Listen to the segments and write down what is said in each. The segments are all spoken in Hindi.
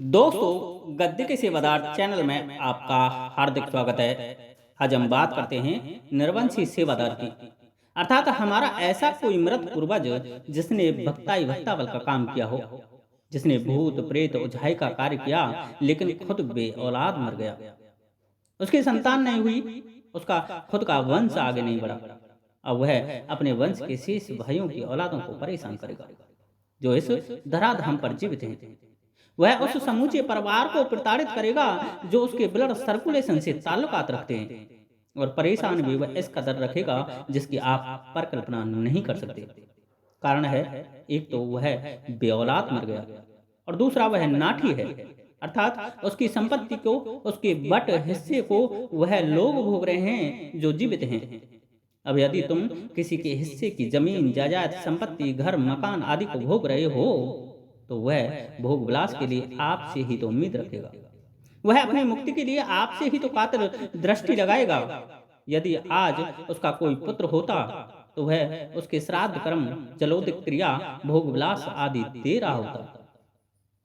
दोस्तों, गद्य के सेवादार चैनल में आपका हार्दिक स्वागत है। आज हम बात करते हैं नरवंशी सेवादार की। अर्थात हमारा ऐसा कोई मृत पूर्वज जिसने भक्ताई भक्तावल का काम किया हो, जिसने भूत प्रेत ओझाई का कार्य किया लेकिन खुद बे औलाद मर गया। उसकी संतान नहीं हुई, उसका खुद का वंश आगे नहीं बढ़ा। अब वह अपने वंश के शेष भाइयों की औलादों को परेशान करेगा जो इस धराधाम पर जीवित हैं। वह उस समूचे परिवार को प्रताड़ित करेगा जो उसके ब्लड सर्कुलेशन से ताल्लुकात रखते हैं, और परेशान भी वह इस कदर रखेगा जिसकी आप पर कल्पना नहीं कर सकते। कारण है, एक तो वह बेऔलाद मर गया और दूसरा वह नाठी है। अर्थात उसकी संपत्ति को, उसके बट हिस्से को वह लोग भोग रहे हैं जो जीवित हैं। अब यदि तुम किसी के हिस्से की जमीन जायदाद संपत्ति घर मकान आदि को भोग रहे हो तो वह भोग विलास के लिए आपसे ही तो उम्मीद रखेगा। वह अपनी मुक्ति के लिए आपसे ही तो कातर दृष्टि लगाएगा। यदि आज उसका कोई पुत्र होता तो वह उसके श्राद्ध कर्म जलोदिक क्रिया भोग विलास आदि दे रहा होता।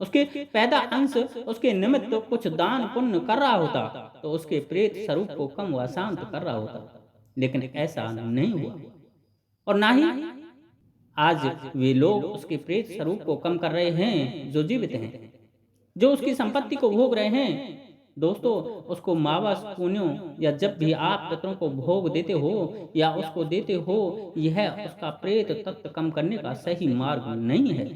उसके पैदा अंश उसके निमित्त कुछ दान पुण्य कर रहा होता तो उसके प्रेत स्वरूप को कम व शांत कर रहा होता। लेकिन ऐसा नहीं हुआ, और ना ही आज वे लोग उसके प्रेत स्वरूप को कम कर रहे हैं जो जीवित हैं, जो उसकी संपत्ति को भोग रहे हैं। दोस्तों, उसको मावस पुण्यों या जब भी आप पितरों को भोग देते हो या उसको देते हो, यह उसका प्रेत तत्व कम करने का सही मार्ग नहीं है।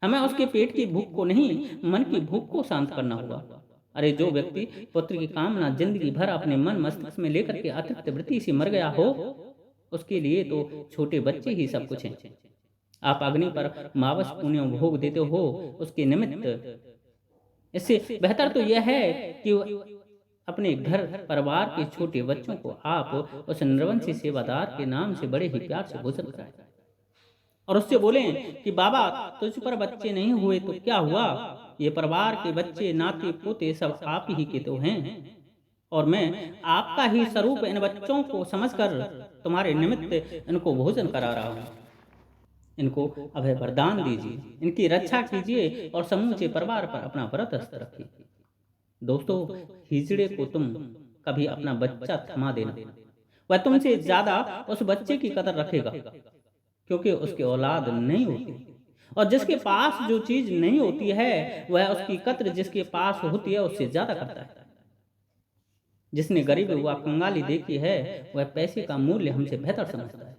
हमें उसके पेट की भूख को नहीं, मन की भूख को शांत करना होगा। अरे, जो व्यक्ति पुत्र की कामना जिंदगी भर अपने मन मस्तिष्क में लेकर के अतिरिक्त वृत्ति से मर गया हो, उसके लिए तो छोटे बच्चे ही सब कुछ हैं। आप अग्नि पर मावस पुण्य भोग देते हो उसके निमित्त। इससे बेहतर तो यह है कि अपने घर परिवार के छोटे बच्चों को आप उस नरवंशी सेवादार के नाम से बड़े ही प्यार से भोजन कराएं और उससे बोलें कि बाबा, तुझ पर बच्चे नहीं हुए तो क्या हुआ, ये परिवार के बच्चे नाते पोते सब आप ही के तो हैं, और मैं आपका ही स्वरूप इन बच्चों को समझकर तुम्हारे निमित्त इनको भोजन करा रहा हूँ। इनको अभय वरदान दीजिए, इनकी रक्षा कीजिए और समूचे परिवार पर अपना व्रत हस्त रखिए। दोस्तों, हिजड़े को तुम कभी अपना बच्चा थमा देना, वह तुमसे ज्यादा उस बच्चे की कदर रखेगा, क्योंकि उसकी औलाद नहीं होती। और जिसके पास जो चीज नहीं होती है वह उसकी कद्र जिसके पास होती है उससे ज्यादा करता है। जिसने गरीब व कंगाली देखी है वह पैसे का मूल्य हमसे बेहतर समझता है।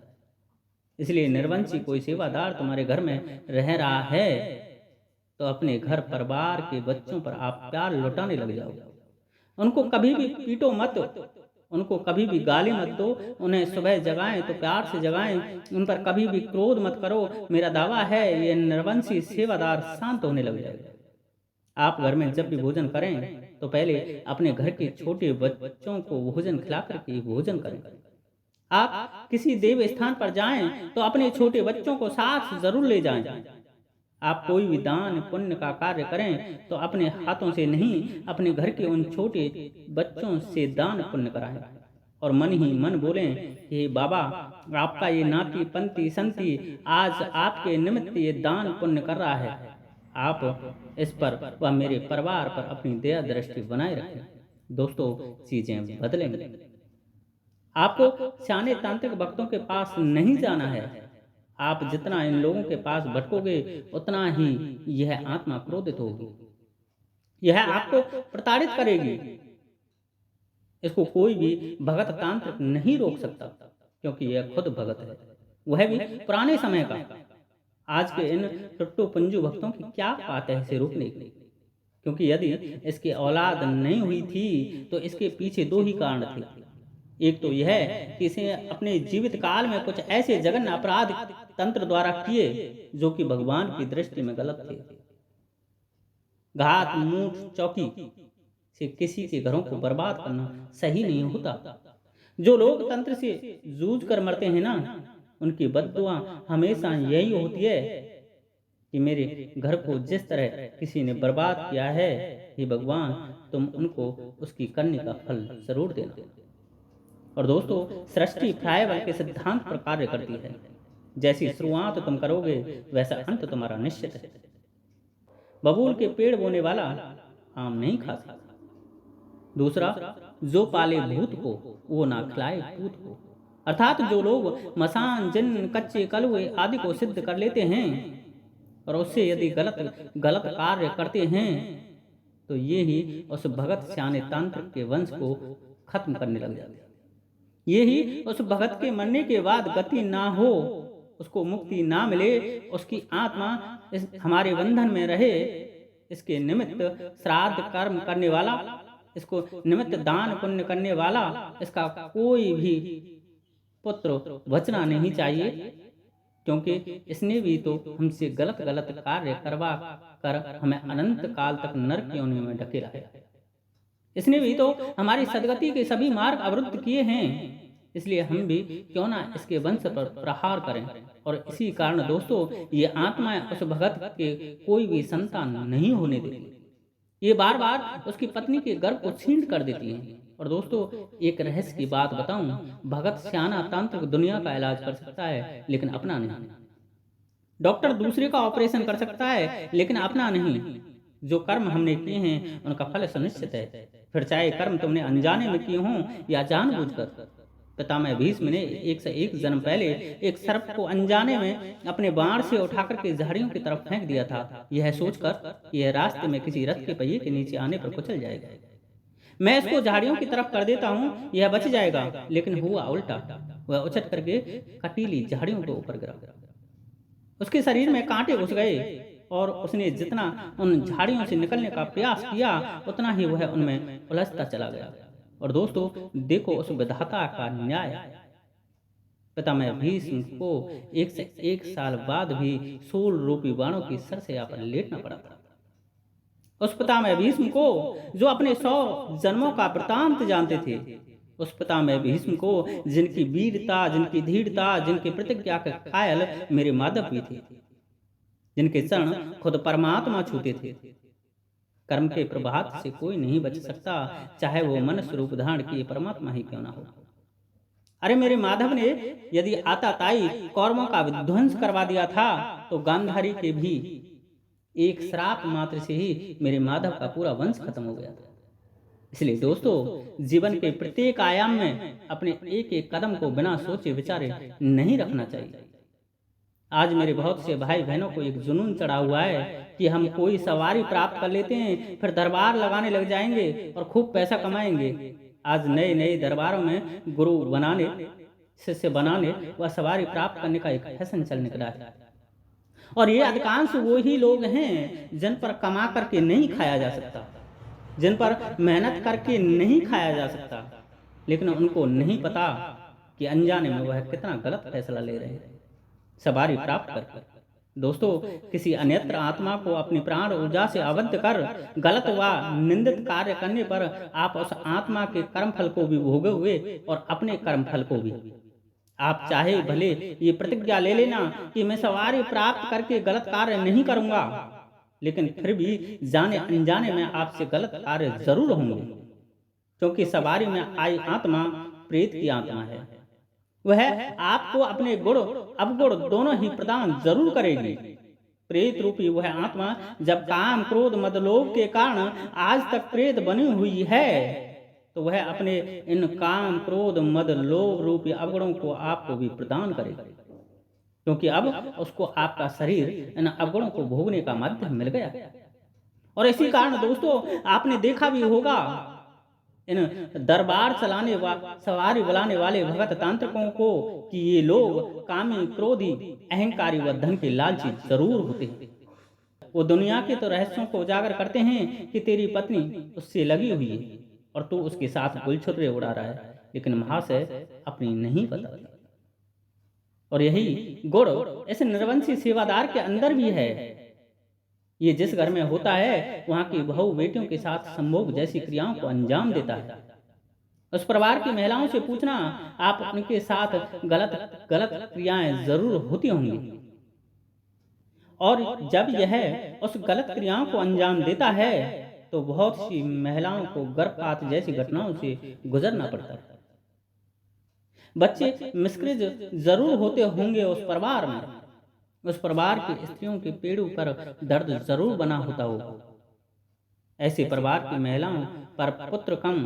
इसलिए निर्वंशी कोई सेवादार तुम्हारे घर में रह रहा है तो अपने घर परिवार के बच्चों पर आप प्यार लौटाने लग जाओ। उनको कभी भी पीटो मत, उनको कभी भी गाली मत दो। उन्हें सुबह जगाएं तो प्यार से जगाएं, उन पर कभी भी क्रोध मत करो। मेरा दावा है ये निर्वंशी सेवादार शांत होने लग जाएगा। आप घर में जब भी भोजन करें तो पहले अपने घर के छोटे बच्चों को भोजन खिलाकर के भोजन करें। आप किसी देव स्थान पर जाएं तो अपने छोटे बच्चों को साथ जरूर ले जाएं। आप कोई भी दान पुण्य का कार्य करें तो अपने हाथों से नहीं, अपने घर के उन छोटे बच्चों से दान पुण्य कराएं और मन ही मन बोलें कि बाबा, आपका ये नाती पंती संती आज आपके निमित्त ये दान पुण्य कर रहा है। आप इस पर व मेरे परिवार पर अपनी दया दृष्टि बनाए रखें। दोस्तों, चीजें बदलेंगे। आपको सियाने तांत्रिक भक्तों के पास नहीं जाना है। आप जितना इन लोगों के पास भटकोगे उतना ही यह आत्मा क्रोधित होगी, यह आपको प्रताड़ित करेगी। इसको कोई भी भगत तांत्रिक नहीं रोक सकता, क्योंकि यह खुद भगत है, वह भी पुराने समय का। आज के इन टुट्टू पंजू भक्तों की क्या बात है इसे रोकने की? क्योंकि यदि इसकी औलाद नहीं हुई थी तो इसके पीछे दो ही कारण थे। एक तो यह कि इसे अपने जीवित काल में कुछ ऐसे जघन्य अपराध तंत्र द्वारा किए जो कि भगवान की दृष्टि में गलत थे। घात मूठ चौकी से किसी के घरों को बर्बाद करना सही नहीं होता। जो लोग तंत्र से जूझ कर मरते हैं ना, उनकी बद्दुआ हमेशा यही होती है कि मेरे घर को जिस तरह किसी ने बर्बाद किया है, हे भगवान, तुम उनको उसकी करने का फल जरूर देना। और दोस्तों, सृष्टि फ्राइबल के सिद्धांत पर कार्य करती है। जैसी शुरुआत तुम करोगे वैसा अंत तुम्हारा निश्चित है। बबूल के पेड़ बोने वाला आम नहीं खा सकता। दूसरा, जो पाले भूत को वो ना खिलाए पूत को। अर्थात जो लोग मसान, जिन, कच्चे कलवे आदि को सिद्ध कर लेते हैं और उससे यदि गलत गलत कार्य करते हैं तो ये ही उस भगत सियाने तांत्रिक के वंश को खत्म करने लग जाते हैं। ये ही उस भगत के मरने के बाद गति ना हो, उसको मुक्ति ना मिले, उसकी आत्मा इस हमारे बंधन में रहे, इसके निमित्त श्राद्ध कर्म करने वाला, इसको निमित्त दान पुण्य करने वाला, इसका कोई भी पुत्र बचना नहीं चाहिए, क्योंकि इसने भी तो हमसे गलत गलत कार्य करवा कर हमें अनंत काल तक नरक योनि में ढकेला है। इसने भी तो हमारी सदगति के सभी मार्ग अवरुद्ध किए हैं। इसलिए हम भी क्यों ना इसके वंश पर प्रहार करें। और इसी कारण दोस्तों, ये आत्माएं उस भगत के कोई भी संतान नहीं होने देती। ये बार बार उसकी पत्नी के गर्भ को छींट कर देती हैं। और दोस्तों, एक रहस्य की बात बताऊं, भगत सियाना तांत्रिक दुनिया का इलाज कर सकता है लेकिन अपना नहीं। डॉक्टर दूसरे का ऑपरेशन कर सकता है लेकिन अपना नहीं। जो कर्म हमने किए हैं उनका फल सुनिश्चित है, फिर चाहे कर्म तुमने अनजाने में किए हों या जानबूझकर। पितामह भीष्म ने 101 जन्म पहले एक सर्प को अनजाने में अपने बाण से उठाकर के झाड़ियों की तरफ फेंक दिया था, यह सोचकर यह रास्ते में किसी रथ के पहिए के नीचे आने पर कुचल जाएगा। मैं इसको झाड़ियों की तरफ कर देता हूँ, यह बच जाएगा, लेकिन हुआ उल्टा। वह उछट करके कटीली झाड़ियों के ऊपर गिरा। उसके शरीर में कांटे घुस गए और उसने जितना उन झाड़ियों से निकलने का प्रयास किया उतना ही वह उनमें उलझता चला गया। और दोस्तों, देखो उस विधाता का न्याय। पितामह भीष्म को 101 साल बाद भी 16 रूपी बाणों की सरसैया पर लेटना पड़ा था। उस पितामह भीष्म को जो अपने 100 जन्मों का वृतांत जानते थे, उस पितामह भीष्म को जिनकी वीरता, जिनकी धीरता, जिनकी प्रतिज्ञा के कायल मेरे माधव भी थे, जिनके चरण खुद परमात्मा छूते थे। कर्म के प्रभात से कोई नहीं बच सकता, चाहे वो मनुष्य रूप धारण किए परमात्मा ही क्यों ना हो। अरे मेरे माधव ने यदि आताताई कौरवों का विध्वंस करवा दिया था तो गांधारी के भी एक श्राप मात्र से ही मेरे माधव का पूरा वंश खत्म हो गया था। इसलिए दोस्तों, जीवन के प्रत्येक आयाम में अपने एक एक कदम को बिना सोचे विचारे नहीं रखना चाहिए। आज मेरे बहुत से भाई बहनों को एक जुनून चढ़ा हुआ है कि हम कोई सवारी प्राप्त कर लेते हैं, फिर दरबार लगाने लग जाएंगे और खूब पैसा कमाएंगे। आज नए नए दरबारों में गुरु बनाने, शिष्य बनाने व सवारी प्राप्त करने का एक फैशन चल निकला है। और ये अधिकांश वो ही लोग हैं जिन पर कमा करके नहीं खाया जा सकता, जिन पर मेहनत करके नहीं खाया जा सकता, लेकिन उनको नहीं पता कि अनजाने में वह कितना गलत फैसला ले रहे हैं सवारी प्राप्त कर। दोस्तों, किसी अन्यत्र आत्मा को अपनी प्राण ऊर्जा से आबद्ध कर गलत व निंदित कार्य करने पर आप उस आत्मा के कर्मफल को भी भोगे हुए और अपने कर्मफल को भी। आप चाहे भले ये प्रतिज्ञा ले लेना कि मैं सवारी प्राप्त करके गलत कार्य नहीं करूंगा, लेकिन फिर भी जाने अनजाने में आपसे गलत कार्य जरूर होंगे, क्योंकि सवारी में आई आत्मा प्रेत की आत्मा है। वह आपको अपने गुण अवगुण दोनों ही प्रदान जरूर करेगी। प्रेत रूपी वह आत्मा जब काम क्रोध मद लोभ के कारण आज तक प्रेत बनी हुई है, तो वह अपने इन काम क्रोध मद लोभ रूपी अवगुणों को आपको भी प्रदान करेगी, क्योंकि अब उसको आपका शरीर इन अवगुणों को भोगने का माध्यम मिल गया। और इसी कारण दोस्तों, आपने देखा भी होगा इन दरबार चलाने व सवारी बुलाने वाले भगत तांत्रिकों को कि ये लोग कामी, क्रोधी, अहंकारी व धन के लालची जरूर होते हैं। वो दुनिया के तो रहस्यों को उजागर करते हैं कि तेरी पत्नी उससे लगी हुई है और तू उसके साथ गुलछर्रे उड़ा रहा है, लेकिन महाशय अपनी नहीं पता। और यही गुण इस निर्वंशी सेवादार के अंदर भी है। ये जिस घर में होता है वहां की बहू बेटियों के साथ संभोग जैसी क्रियाओं को अंजाम देता है। उस परिवार की महिलाओं से पूछना, आप उनके साथ गलत गलत क्रियाएं जरूर होती होंगी। और जब यह उस गलत क्रियाओं को अंजाम देता है तो बहुत सी महिलाओं को गर्भपात जैसी घटनाओं से गुजरना पड़ता है। बच्चे मिस्क्रिज जरूर होते होंगे उस परिवार में, उस परिवार की स्त्रियों के पेड़ों पर दर्द जरूर बना होता हो। ऐसे परिवार की महिलाओं पर पुत्र कम,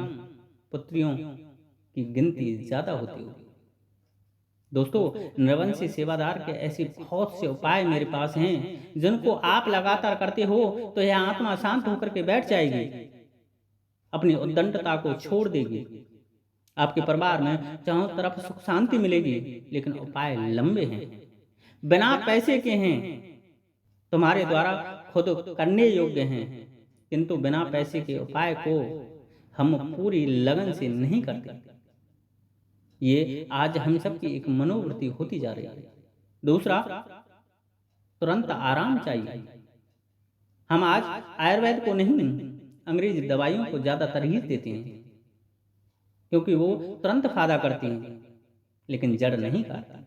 पुत्रियों की गिनती ज्यादा होती होगी। दोस्तों, नरवंशी सेवादार के ऐसे बहुत से उपाय मेरे पास हैं, जिनको आप लगातार करते हो तो यह आत्मा शांत होकर के बैठ जाएगी, अपनी उद्दंडता को छोड़ देगी। आपके परिवार में चारों तरफ सुख शांति मिलेगी। लेकिन उपाय लंबे हैं, बिना पैसे के हैं, तुम्हारे द्वारा खुद करने योग्य हैं, किंतु बिना पैसे के उपाय को हम पूरी लगन से नहीं करते। ये आज हम सब की एक मनोवृत्ति होती जा रही है। दूसरा, तुरंत आराम चाहिए। हम आज आयुर्वेद को नहीं, अंग्रेजी दवाइयों को ज्यादा तरजीह देते हैं, क्योंकि वो तुरंत फायदा करती हैं लेकिन जड़ नहीं काटती।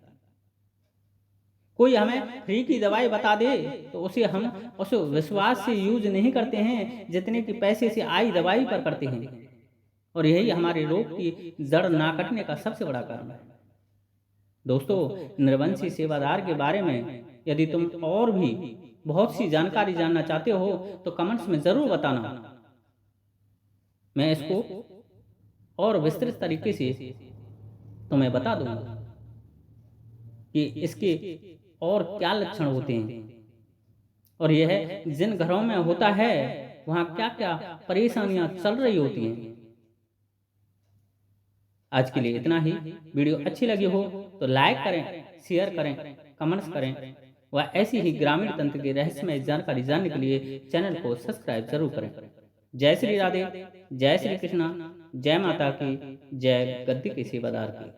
कोई हमें फ्री की दवाई बता दे तो उसे विश्वास से यूज नहीं करते हैं जितने कि पैसे से आई दवाई पर करते हैं। और यही हमारे रोग की जड़ ना कटने का सबसे बड़ा कारण है। दोस्तों, नरवंशी सेवादार के बारे में यदि तुम और भी बहुत सी जानकारी जानना चाहते हो तो कमेंट्स में जरूर बताना। मैं इसको और विस्तृत तरीके से तुम्हें बता दूंगा कि इसके और क्या लक्षण होते हैं, और यह जिन घरों में होता है वहां क्या क्या परेशानियां चल रही होती हैं। आज के लिए इतना ही। वीडियो अच्छी लगी हो तो लाइक करें, शेयर करें, कमेंट्स करें व ऐसी ही ग्रामीण तंत्र की रहस्यमय जानकारी जानने के लिए चैनल को सब्सक्राइब जरूर करें। जय श्री राधे, जय श्री कृष्णा, जय माता की, जय गद्दी के सेवादार की।